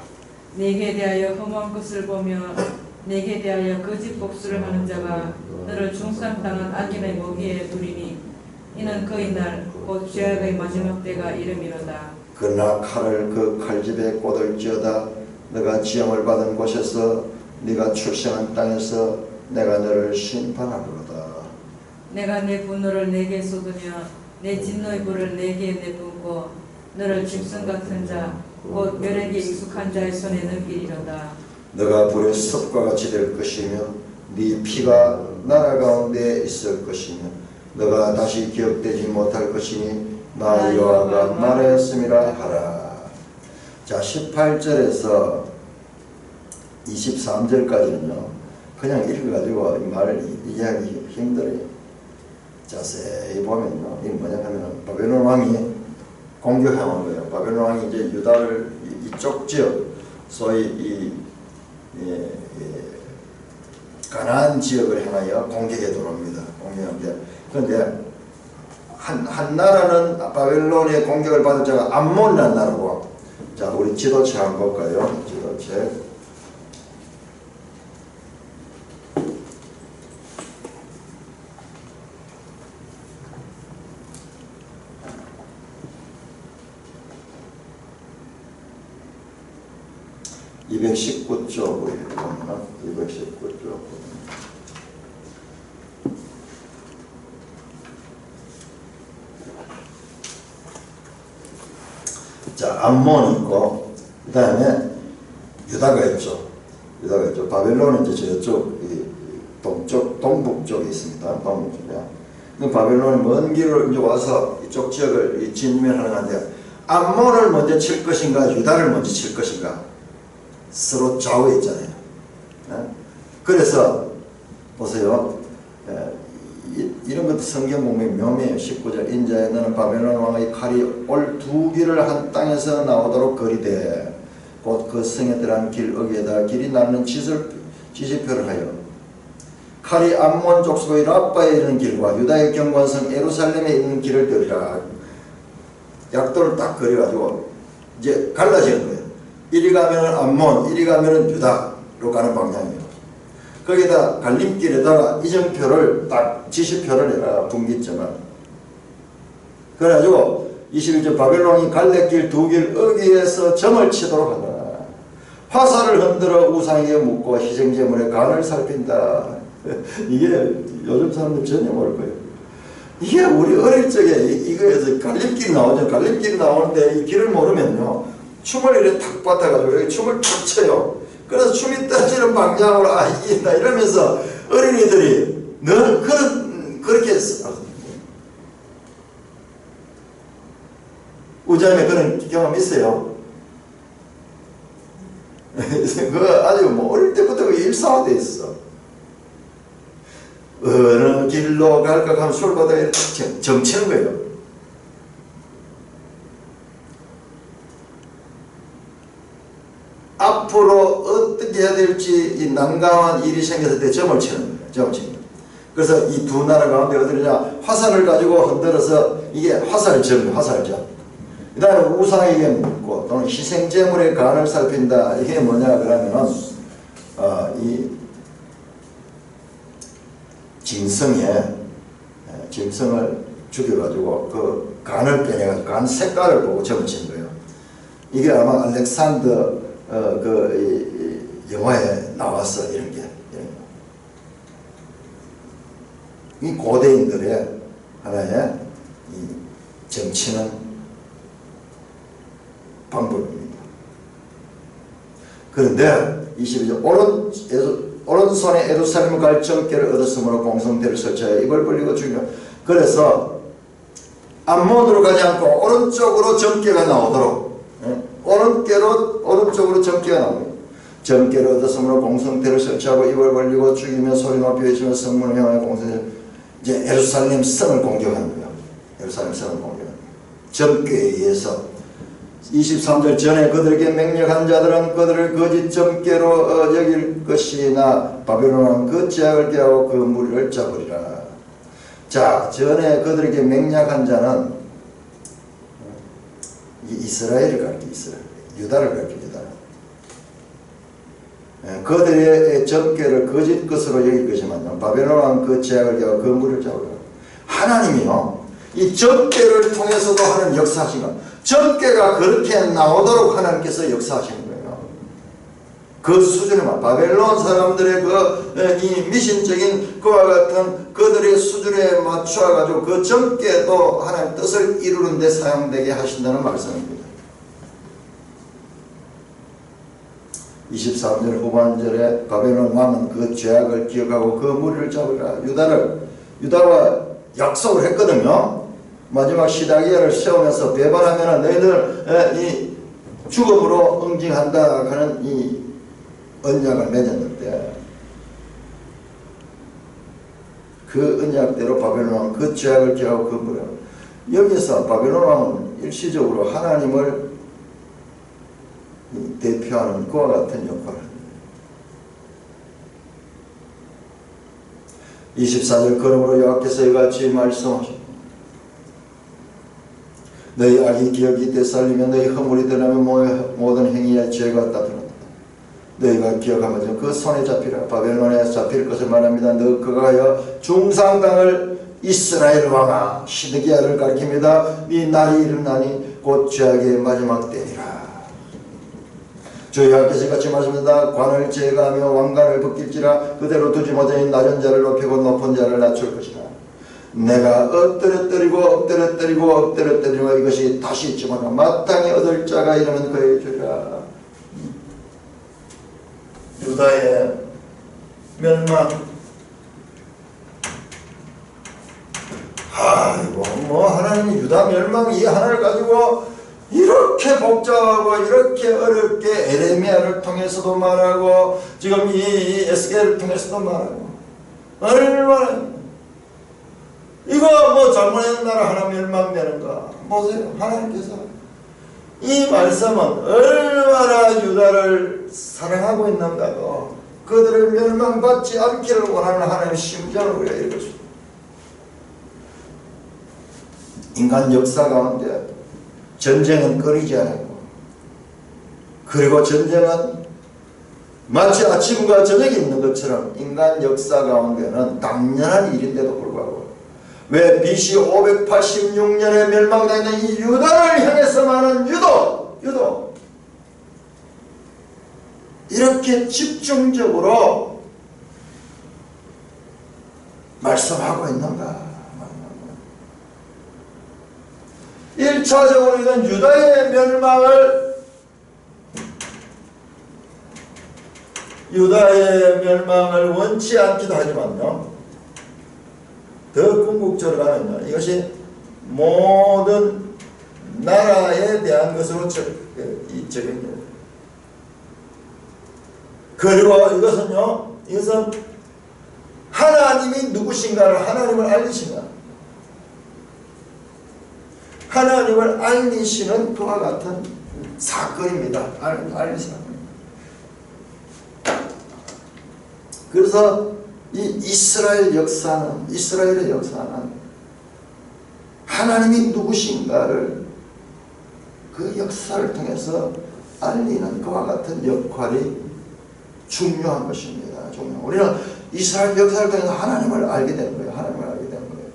내게 대하여 험한 것을 보며 내게 대하여 거짓 복수를 하는 자가 너를 중상당한 악인의 모기에 두리니 이는 그의 날 곧 죄악의 마지막 때가 이름이로다. 그러나 칼을 그 칼집에 꽂을지어다. 너가 지형을 받은 곳에서 네가 출생한 땅에서 내가 너를 심판하리로다. 내가 내 분노를 내게 쏟으며 내 진노의 불을 내게 내뿜고 너를 짐승 같은 자 곧 멸에게 익숙한 자의 손에 넘기리로다. 너가 불의 습과 같이 될 것이며 네 피가 나라 가운데 있을 것이며 너가 다시 기억되지 못할 것이니 나 여호와가 말하였음이라 하라. 자, 18절에서 23절까지는요 그냥 읽어가지고 이 말을 이해하기 힘들어요. 자세히 보면요 이게 뭐냐면 바벨론 왕이 공격한 거예요. 바벨론 왕이 이제 유다를 이쪽 지역 소위 가나안 지역을 향하여 공격에 들어옵니다. 공격에. 그런데 한 나라는 바벨론의 공격을 받은 자가 암몬이라는 나라고. 자, 우리 지도체 한번 볼까요? 지도체. (219쪽) 219쪽. 자, 암몬이 있고 그 다음에 유다가 있죠. 바벨론은 이제 저쪽 동쪽 동북 쪽에 있습니다. 동북 쪽에. 바벨론이 먼 길을 이제 와서 이쪽 지역을 진면하는 건데 암몬을 먼저 칠 것인가 유다를 먼저 칠 것인가 서로 좌우에 있잖아요. 그래서 보세요. 이런 것도 성경 보면 묘미해요. 19절 인자에 너는 바벨론 왕의 칼이 올 두 길을 한 땅에서 나오도록 거리되 곧 그 성에 들어간 길 어귀에다 길이 남는 지시표를 하여 칼이 암몬 족속의 라빠에 이르는 길과 유다의 경관성 예루살렘에 있는 길을 들이라. 약도를 딱 그려가지고 이제 갈라지는 거예요. 이리 가면은 암몬, 이리 가면은 유다로 가는 방향이에요. 거기다 갈림길에다가 이정표를 딱 지시표를 내가 분기점을. 그래가지고 21절 바벨론이 갈래길 두 길 어귀에서 점을 치도록 한다. 화살을 흔들어 우상에게 묻고 희생제물의 간을 살핀다. 이게 요즘 사람들 전혀 모를 거예요. 이게 우리 어릴 적에 이거에서 갈림길이 나오죠. 갈림길이 나오는데 이 길을 모르면요 춤을 이렇게 탁 받아가지고 여기 춤을 탁 춰요. 그래서 춤이 떨어지는 방향으로 이긴다 이러면서 어린이들이 늘 그렇게 했어. 우자임에 그런 경험 있어요. 그 아주 뭐 어릴 때부터 일상화되어 있어. 어느 길로 갈까 하면 술바닥에 점치는 거예요. 앞으로 어떻게 해야 될지 이 난감한 일이 생겼을 때 점을 치는 거예요. 점을 치는 거예요. 그래서 이 두 나라 가운데 어디냐 화살을 가지고 흔들어서 이게 화살점, 화살점. 그 다음에 우상에게 묻고 또는 희생제물의 간을 살핀다. 이게 뭐냐 그러면은 이 짐승을 죽여가지고 그 간을 빼내가지고 간 색깔을 보고 점을 친 거예요. 이게 아마 알렉산더 이 영화에 나왔어. 이런 게. 이 고대인들의 하나의 이 점치는 방법입니다. 그런데 22절 오른손에 예루살렘 갈 점괘를 얻었으므로 공성대를 설치하여 입을 벌리고 죽이며. 그래서 앞문으로 가지 않고 오른쪽으로 점괘가 나오도록, 오른쪽으로 점괘가 나옵니다. 점괘를 얻었으므로 공성대를 설치하고 입을 벌리고 죽이며 소리 높여 외치며 성문을 향하여 공성대, 이제 예루살렘 성을 공격하는 거예요. 예루살렘 성을 공격하는 거예요. 점괘에 의해서 23절 전에 그들에게 맹력한 자들은 그들을 거짓 점괘로 여길 것이나 바벨론은 그 죄악을 깨하고 그 무리를 잡으리라. 자, 전에 그들에게 맹약한 자는 이스라엘을 가리켜, 이스라엘, 유다를 가리켜, 유다를. 그들의 점괘를 거짓 것으로 여길 것이면 바벨론은 그 죄악을 깨하고 그 무리를 잡으리라. 하나님이요, 이 점괘를 통해서도 하는 역사하신 것, 점괘가 그렇게 나오도록 하나님께서 역사하시는 거예요. 그 수준에만 바벨론 사람들의 이 미신적인 그와 같은 그들의 수준에 맞춰 가지고 그 점괘도 하나님 뜻을 이루는 데 사용되게 하신다는 말씀입니다. 23절 후반절에 바벨론 왕은 그 죄악을 기억하고 그 무리를 잡으라. 유다와 약속을 했거든요. 마지막 시다기야를 세우면서 배반하면 너희들 이 죽음으로 응징한다 하는 이 언약을 맺었는데, 그 언약대로 바벨론 왕은 그 죄악을 기하고 그 무리를, 여기서 바벨론 왕은 일시적으로 하나님을 대표하는 그와 같은 역할을 합니다. 24절 그러므로 여호와께서 이같이 말씀하십니다. 너희 악이 기억이 되살리면 너희 허물이 드러나면 모든 행위의 죄가 다 드러난다. 너희가 기억하면 그 손에 잡히라. 바벨론에 잡힐 것을 말합니다. 너 그가 하여 중상당을 이스라엘 왕아 시드기야를 가리킵니다. 네 날이 일어나니 곧 죄악의 마지막 때니라. 주 여호와께서 같이 말씀합니다. 관을 제거하며 왕관을 벗길지라. 그대로 두지 못하니 낮은 자를 높이고 높은 자를 낮출 것이라. 내가 엎드려뜨리고 이것이 다시 있지만 마땅히 얻을 자가 이르면 그의 주라. 유다의 멸망. 아이고, 하나님 유다 멸망 이 하나를 가지고 이렇게 복잡하고 이렇게 어렵게 에레미야를 통해서도 말하고 지금 이 에스겔을 통해서도 말하고, 얼마나 이거 잘못했는 나라 하나 멸망되는가 보세요. 하나님께서 이 말씀은 얼마나 유다를 사랑하고 있는가도, 그들을 멸망받지 않기를 원하는 하나님의 심정을 우리가 읽었습니다. 인간 역사 가운데 전쟁은 끊이지 않고, 그리고 전쟁은 마치 아침과 저녁이 있는 것처럼 인간 역사 가운데는 당연한 일인데도 불구하고 왜 BC 586년에 멸망당했던 이 유다를 향해서 말하는 유도 이렇게 집중적으로 말씀하고 있는가? 1차적으로 이건 유다의 멸망을 원치 않기도 하지만요, 더 궁극적으로 가면요, 이것이 모든 나라에 대한 것으로 적용돼요. 그리고 이것은 하나님이 누구신가를 하나님을 알리신다. 하나님을 알리시는 그와 같은 사건입니다. 알리시는. 그래서 이 이스라엘의 역사는 하나님이 누구신가를 그 역사를 통해서 알리는 그와 같은 역할이 중요한 것입니다. 우리는 이스라엘 역사를 통해서 하나님을 알게 되는 거예요. 하나님을 알게 되는 거예요.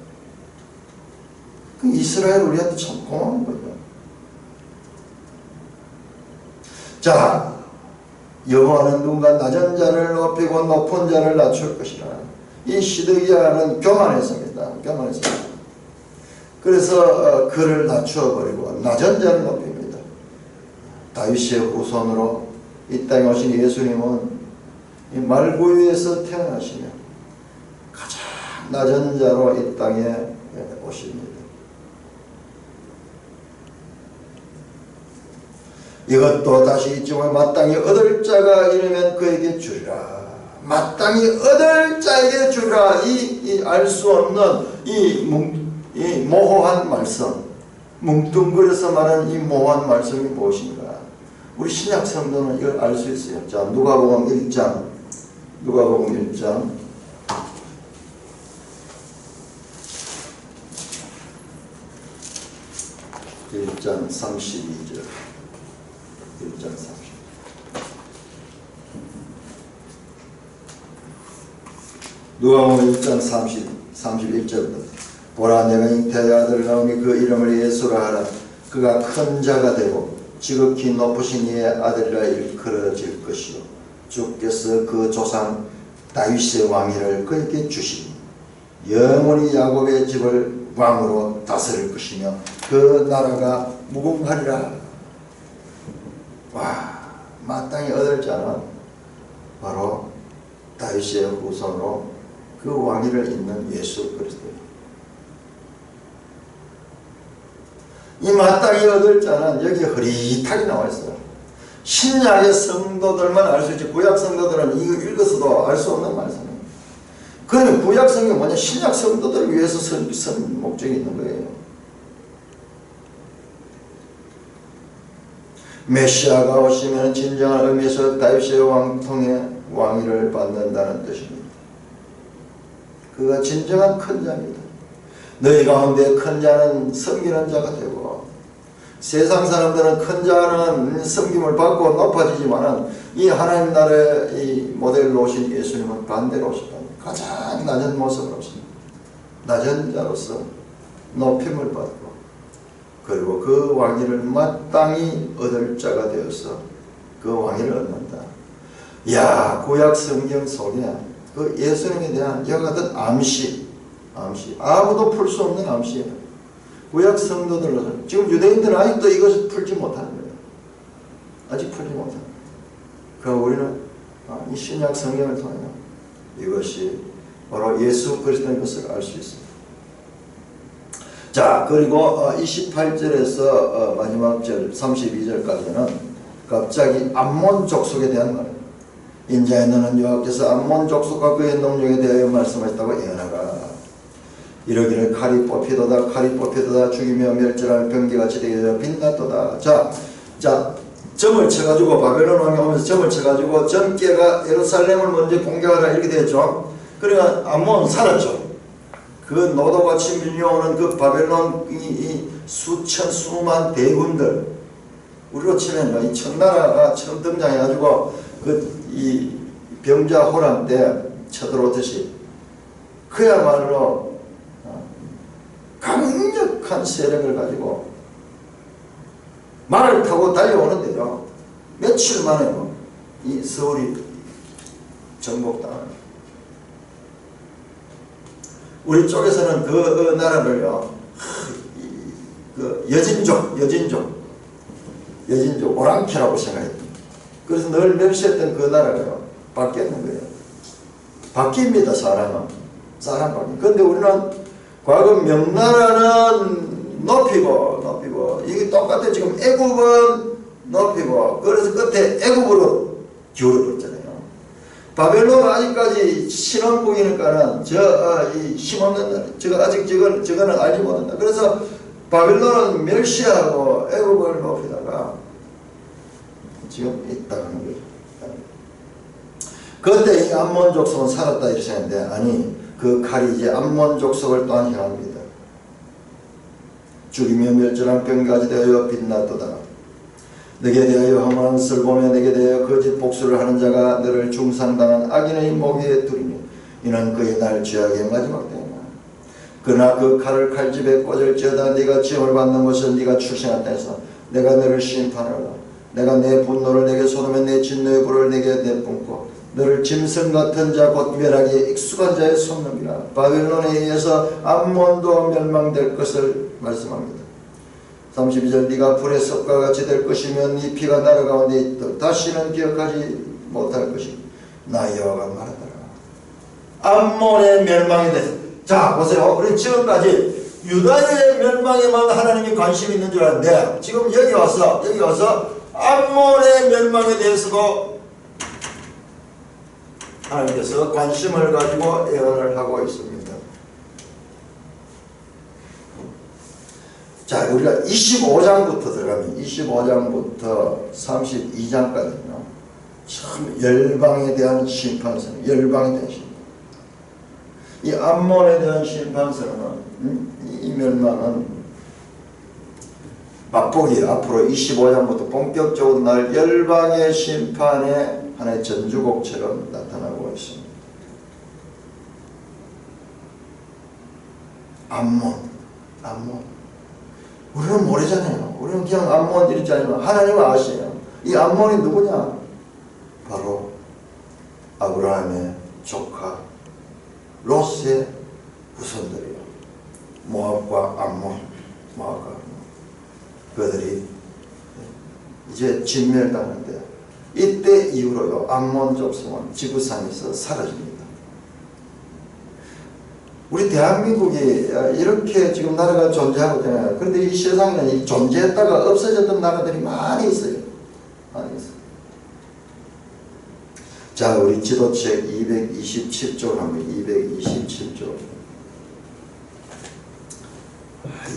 그 이스라엘 우리한테 참 고마운 거죠. 자, 여호와는 누군가 낮은 자를 높이고 높은 자를 낮출 것이라. 이 시드기야는 교만했습니다. 그래서 그를 낮추어버리고 낮은 자를 높입니다. 다윗의 후손으로 이 땅에 오신 예수님은 이 말구유에서 태어나시며 가장 낮은 자로 이 땅에 오십니다. 이것도 다시 있지만 마땅히 얻을 자가 이르면 그에게 주리라. 마땅히 얻을 자에게 주리라. 이 알 수 없는 이 모호한 말씀, 뭉뚱그려서 말하는 이 모호한 말씀이 무엇인가? 우리 신약 성도는 이걸 알 수 있어요. 자, 누가복음 1장 32절. 1장 30. 누가복음 1장 31절부터 보라 내가 잉태의 아들을 낳으니 그 이름을 예수라 하라. 그가 큰 자가 되고 지극히 높으신 이의 아들이라 일컬어질 것이요 주께서 그 조상 다윗의 왕위를 그에게 주시니 영원히 야곱의 집을 왕으로 다스릴 것이며 그 나라가 무궁하리라. 와, 마땅히 얻을 자는 바로 다윗의 후손으로 그 왕위를 잇는 예수 그리스도입니다. 이 마땅히 얻을 자는 여기 흐릿하게 나와 있어요. 신약의 성도들만 알 수 있지 구약 성도들은 이거 읽어서도 알 수 없는 말씀입니다. 그러면 구약 성경이 뭐냐? 신약 성도들을 위해서 선 목적이 있는 거예요. 메시아가 오시면 진정한 의미에서 다윗의 왕통의 왕위를 받는다는 뜻입니다. 그가 진정한 큰 자입니다. 너희 가운데 큰 자는 섬기는 자가 되고 세상 사람들은 큰 자는 섬김을 받고 높아지지만은 이 하나님 나라의 이 모델로 오신 예수님은 반대로 오셨다. 가장 낮은 모습으로 오십니다. 낮은 자로서 높임을 받고 그리고 그 왕위를 마땅히 얻을 자가 되어서 그 왕위를 얻는다. 야, 구약 성경 속에 그 예수님에 대한 이와 같은 암시 아무도 풀 수 없는 암시예요. 구약 성도들로서 지금 유대인들은 아직도 이것을 풀지 못하는 거예요. 아직 풀지 못하는 거예요. 그러나 우리는 이 신약 성경을 통해 이것이 바로 예수 그리스도인 것을 알 수 있습니다. 자, 그리고 28절에서 마지막 절 32절까지는 갑자기 암몬 족속에 대한 말입니다. 인자에 너는 여호와께서 암몬 족속과 그의 농력에 대하여 말씀하셨다고 예언하라. 이러기를 칼이 뽑히도다 죽이며 멸절할 병기같이 되게 빛났도다. 자 점을 쳐가지고 바벨론 왕이 오면서 점을 쳐가지고 점괘가 예루살렘을 먼저 공격하라 이렇게 되었죠. 그러니까 암몬은 살았죠. 그 노도같이 밀려오는 그 바벨론 이 수만 대군들, 우리로 치면 이 청나라가 처음 등장해가지고 이 병자 호람 때 쳐들어오듯이 그야말로 강력한 세력을 가지고 말을 타고 달려오는데요. 며칠 만에 이 서울이 정복당합니다. 우리 쪽에서는 그 나라를요, 그 여진족 오랑캐라고 생각했던. 그래서 늘 멸시했던 그 나라가요, 바뀌었는 거예요. 바뀝니다, 사람 바뀌. 그런데 우리는 과거 명나라는 높이고 이게 똑같아. 지금 애굽은 높이고 그래서 끝에 애굽으로 기울어버렸잖아요. 바벨론은 아직까지 신혼국이니까는 이 힘없는 나라, 저거는 알지 못한다. 그래서 바벨론은 멸시하고 애굽을 높이다가 지금 있다는 거죠. 그때 이 암몬 족속은 살았다 이렇게 생각했는데 아니, 그 칼이 이제 암몬 족속을 또한 향합니다. 죽이며 멸절한 병까지 되어 빛났도다. 내게 대하여 험한 것을 보며 내게 대하여 거짓 복수를 하는 자가 너를 중상당한 악인의 목에 두리니 이는 그의 날 죄악의 마지막 때이다. 그러나 그 칼을 칼집에 꽂을지어다. 네가 지음을 받는 것은 네가 출생한 때에서 내가 너를 심판하라. 내가 내 분노를 내게 쏟으면 내 진노의 불을 내게 내뿜고 너를 짐승 같은 자 곧 멸하기에 익숙한 자의 손놈이라. 바벨론에 의해서 암몬도 멸망될 것을 말씀합니다. 32절 네가 불의 섭과 같이 될 것이며 네 피가 나라 가운데 있도록 다시는 기억하지 못할 것이니 나 여호와가 말하더라. 암몬의 멸망에 대해서. 자 보세요. 우리 지금까지 유다의 멸망에만 하나님이 관심이 있는 줄 알았는데 지금 여기 와서 암몬의 멸망에 대해서도 하나님께서 관심을 가지고 예언을 하고 있습니다. 자, 우리가 25장부터 들어가면 25장부터 32장까지는요. 참 열방에 대한 심판선, 열방에 대한 심판. 이 암몬에 대한 심판선은 이 멸망은 맛보기 앞으로 25장부터 본격적으로 날 열방의 심판의 하나의 전주곡처럼 나타나고 있습니다. 암몬. 우리는 모르잖아요. 우리는 그냥 암몬 이렇지 않지만 하나님은 아시요. 이 암몬이 누구냐? 바로 아브라함의 조카 롯의 후손들이요. 모압과 암몬, 그들이 이제 진멸당하는데 이때 이후로요 암몬 족속은 지구상에서 사라집니다. 우리 대한민국이 이렇게 지금 나라가 존재하고 있잖아요. 그런데 이 세상에는 존재했다가 없어졌던 나라들이 많이 있어요. 자, 우리 지도책 227쪽 하면 227쪽.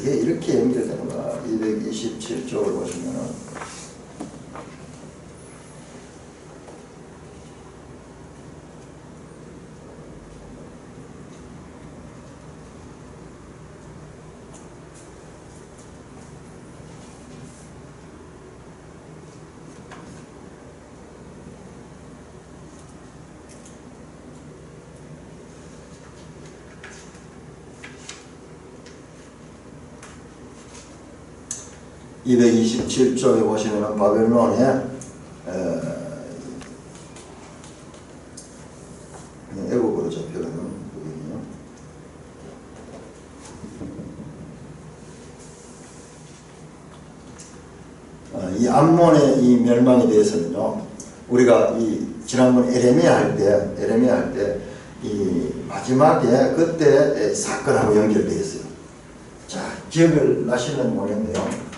이게 이렇게 연결되는 거야. 227쪽을 보시면은 (227쪽에) 보시면은 바벨론의 애국으로 잡혀가는 부분이요. 이 암몬의 이 멸망에 대해서는요, 우리가 이 지난번 에레미야 할 때 이 마지막에 그때 사건하고 연결되어 있어요. 자, 기억을 나시는 모르겠네요.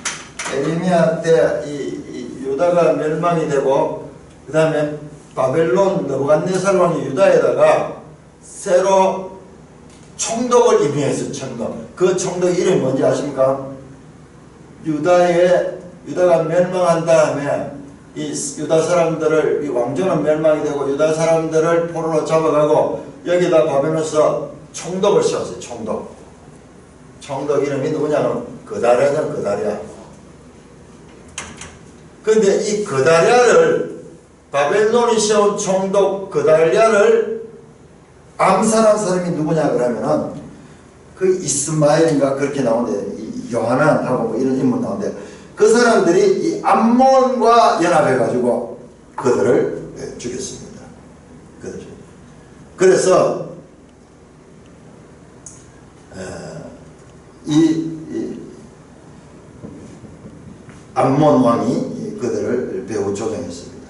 에레미야 때 이 유다가 멸망이 되고 그 다음에 바벨론 느부갓네살 왕이 유다에다가 새로 총독을 임명했어요. 총독. 그 총독 이름이 뭔지 아십니까? 유다가 멸망한 다음에 이 유다 사람들을, 이 왕조는 멸망이 되고 유다 사람들을 포로로 잡아가고 여기다 바벨론에서 총독을 세웠어요. 총독 이름이 누구냐면 그다랴. 그런데 이 그다랴를, 바벨론이 세운 총독 그다랴를 암살한 사람이 누구냐 그러면은 그 이스마엘인가 그렇게 나오는데, 이 요하난하고 뭐 이런 인물 나오는데, 그 사람들이 이 암몬과 연합해가지고 그들을 죽였습니다. 그래서 이 암몬 왕이 그들을 배후 조종했습니다.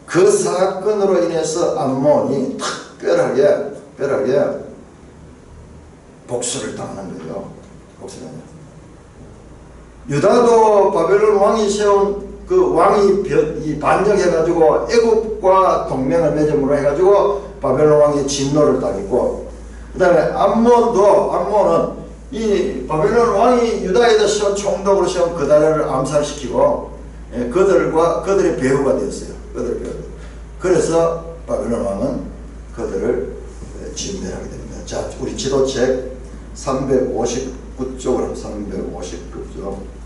그 사건으로 인해서 암몬이 특별하게 복수를 당하는 거예요. 유다도 바벨론 왕이 세운 그 왕이 반역해가지고 애굽과 동맹을 맺음으로 해가지고 바벨론 왕의 진노를 당했고, 그 다음에 암몬은 이 바벨론 왕이 유다에다 세운 총독으로 세운 그다랴를 암살시키고 그들의 배후가 되었어요. 그래서 바벨론 왕은 그들을 진멸하게 됩니다. 자, 우리 지도책 359쪽으로 359쪽.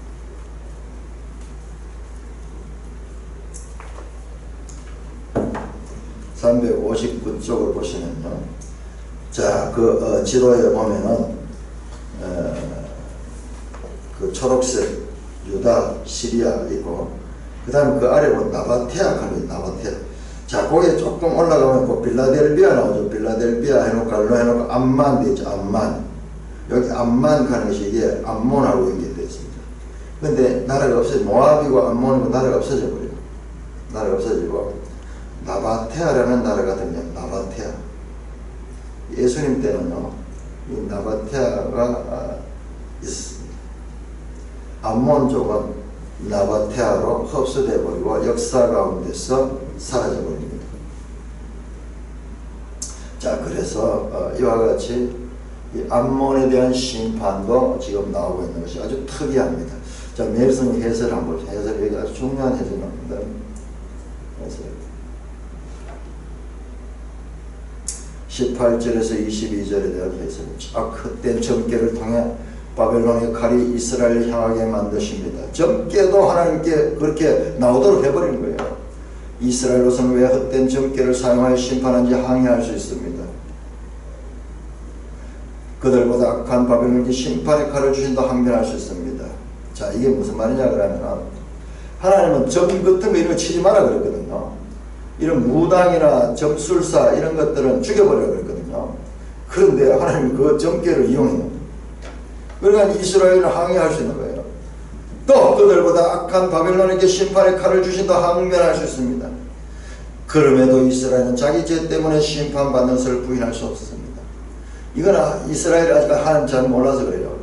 (359쪽을) 보시면요. 자, 그 지도에 보면은 그 초록색 유다, 시리아 있고, 그 다음에 그 아래 보면 나바테아 가면 나바테아. 자, 거기에 조금 올라가면 그 빌라델비아 나오죠. 빌라델비아 해놓고 갈로 해놓고 암만 되죠. 암만. 여기 암만 가는 것이 이게 암몬하고 연결되어 있습니다. 근데 나라가 없어져, 모압이고 암몬이고 나라가 없어져 버려요. 나라가 없어지고, 나바테아라는 나라거든요. 나바테아. 예수님 때는요, 이 나바테아가 있습니다. 암몬족은 나바테아로 흡수되어 버리고 역사 가운데서 사라져 버립니다. 자, 그래서 이와 같이 이 암몬에 대한 심판도 지금 나오고 있는 것이 아주 특이합니다. 자, 멜슨 해설 한번 해설, 여기 아주 중요한 해설입니다. 해설. 18절에서 22절에 대한 해설입니다. 헛된 점괘를 통해 바벨론의 칼이 이스라엘을 향하게 만드십니다. 점괘도 하나님께 그렇게 나오도록 해버리는 거예요. 이스라엘로서는 왜 헛된 점괘를 사용하여 심판한지 항의할 수 있습니다. 그들보다 악한 바벨론에게 심판의 칼을 주신다 항변할 수 있습니다. 자, 이게 무슨 말이냐 그러면 하나님은 점 같은 거 이런 거 치지 마라 그랬거든요. 이런 무당이나 점술사 이런 것들은 죽여버려 그랬거든요. 그런데 하나님은 그 점괘를 이용해요. 그러니까 이스라엘은 항의할 수 있는 거예요. 또 그들보다 악한 바벨론에게 심판의 칼을 주신다 항변할 수 있습니다. 그럼에도 이스라엘은 자기 죄 때문에 심판받는 것을 부인할 수 없습니다. 이건 이스라엘이 아직 하나님 잘 몰라서 그래요.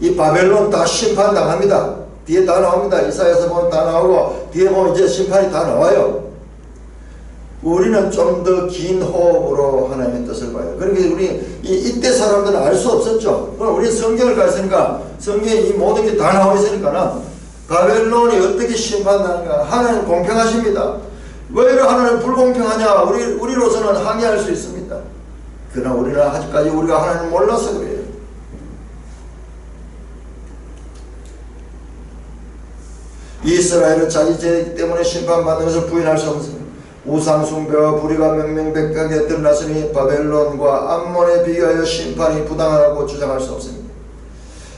이 바벨론 다 심판당합니다. 뒤에 다 나옵니다. 이사야서 보면 다 나오고 뒤에 보면 이제 심판이 다 나와요. 우리는 좀 더 긴 호흡으로 하나님의 뜻을 봐요. 그러니까 우리 이때 사람들은 알 수 없었죠. 그럼 우리 성경을 갔으니까 성경에 이 모든 게 다 나와 있으니까 바벨론이 어떻게 심판하는가. 하나님 공평하십니다. 왜 이렇게 하나님 불공평하냐. 우리로서는 항의할 수 있습니다. 그러나 우리는 아직까지 우리가 하나님 몰라서 그래요. 이스라엘은 자기 죄 때문에 심판받는 것을 부인할 수 없습니다. 우상숭배와 불의가 명명백백하게 드러났으니 바벨론과 암몬에 비교하여 심판이 부당하다고 주장할 수 없습니다.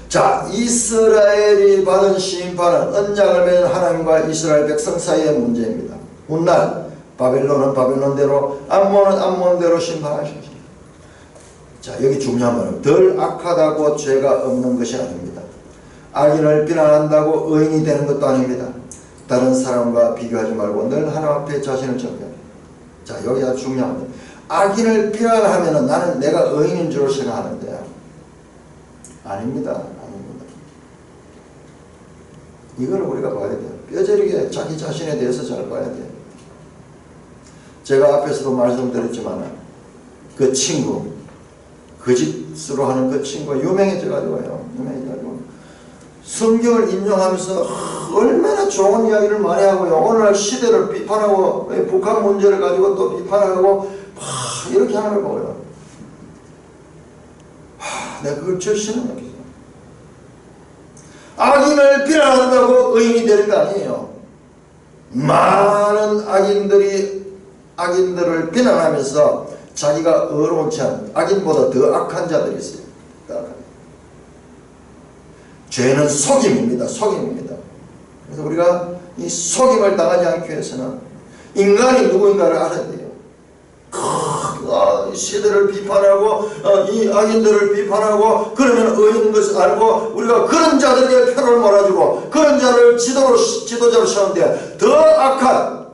자, 이스라엘이 받은 심판은 언약을 맺은 하나님과 이스라엘 백성 사이의 문제입니다. 훗날 바벨론은 바벨론대로 암몬은 암몬대로 심판하십니다. 자, 여기 중요한 말은 덜 악하다고 죄가 없는 것이 아닙니다. 악인을 비난한다고 의인이 되는 것도 아닙니다. 다른 사람과 비교하지 말고 늘 하나님 앞에 자신을 정결해. 자, 여기 아주 중요합니다. 악인을 비난하면 나는 내가 의인인 줄 생각하는데요. 아닙니다. 이걸 우리가 봐야 돼요. 뼈저리게 자기 자신에 대해서 잘 봐야 돼요. 제가 앞에서도 말씀드렸지만 그 친구, 거짓으로 하는 그 친구가 유명해져가지고요. 성경을 인용하면서 얼마나 좋은 이야기를 많이 하고요. 오늘날 시대를 비판하고 북한 문제를 가지고 또 비판하고 이렇게 하는 걸 보고요. 내가 그걸 제일 싫어요. 악인을 비난한다고 의인이 되는 거 아니에요. 많은 악인들을 비난하면서 자기가 의로운치 않은 악인보다 더 악한 자들이 있어요. 죄는 속임입니다. 속임입니다. 그래서 우리가 이 속임을 당하지 않기 위해서는 인간이 누구인가를 알아야 돼요. 시대를 비판하고 이 악인들을 비판하고 그러면 의인인 것을 알고 우리가 그런 자들에게 표를 몰아주고 그런 자를 지도자로 세우는데 더 악한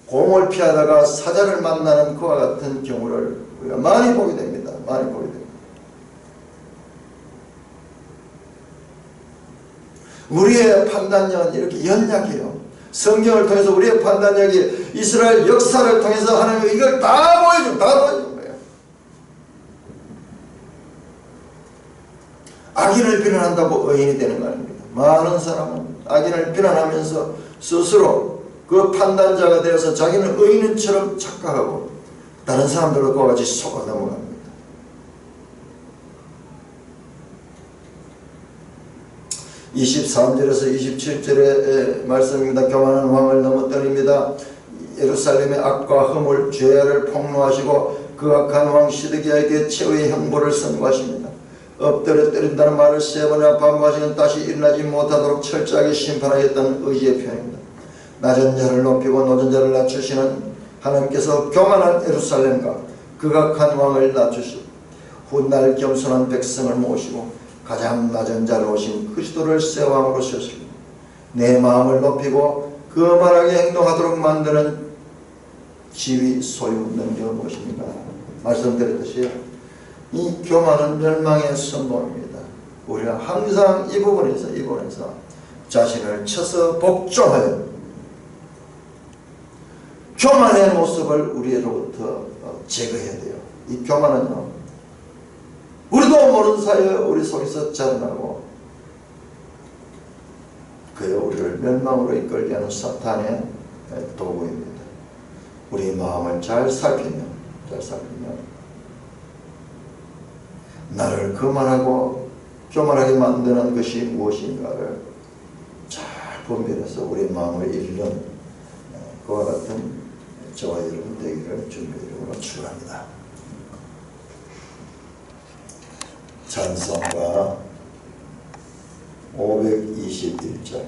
공을 피하다가 사자를 만나는 그와 같은 경우를 우리가 많이 보게 됩니다. 많이 보게 됩니다. 우리의 판단력은 이렇게 연약해요. 성경을 통해서 우리의 판단력이 이스라엘 역사를 통해서 하나님이 이걸 다 보여준 거예요. 악인을 비난한다고 의인이 되는 거 아닙니다. 많은 사람은 악인을 비난하면서 스스로 그 판단자가 되어서 자기는 의인처럼 착각하고 다른 사람들과 그와 같이 속아 넘어갑니다. 23절에서 27절의 말씀입니다. 교만한 왕을 넘어뜨립니다. 예루살렘의 악과 허물, 죄를 폭로하시고 그 악한 왕 시드기야에게 최후의 형벌을 선고하십니다. 엎드려 때린다는 말을 3번이나 반복하시면 다시 일어나지 못하도록 철저하게 심판하겠다는 의지의 표현입니다. 낮은 자를 높이고 높은 자를 낮추시는 하나님께서 교만한 예루살렘과 극악한 왕을 낮추시고 훗날 겸손한 백성을 모시고 가장 낮은 자로 오신 그리스도를 새 왕으로 세우시고 내 마음을 높이고 거만하게 행동하도록 만드는 지위, 소유, 능력은 무엇입니까? 말씀드렸듯이 이 교만은 멸망의 선봉입니다. 우리가 항상 이 부분에서 자신을 쳐서 복종하여 교만의 모습을 우리로부터 제거해야 돼요. 이 교만은요, 우리도 모르는 사이에 우리 속에서 자라나고 그여 우리를 멸망으로 이끌게 하는 사탄의 도구입니다. 우리 마음을 잘 살피면 나를 거만하고 교만하게 만드는 것이 무엇인가를 잘 분별해서 우리 마음을 읽는 그와 같은 저와 여러분 되기를 주님의 이름으로 축원합니다. 찬송가 521절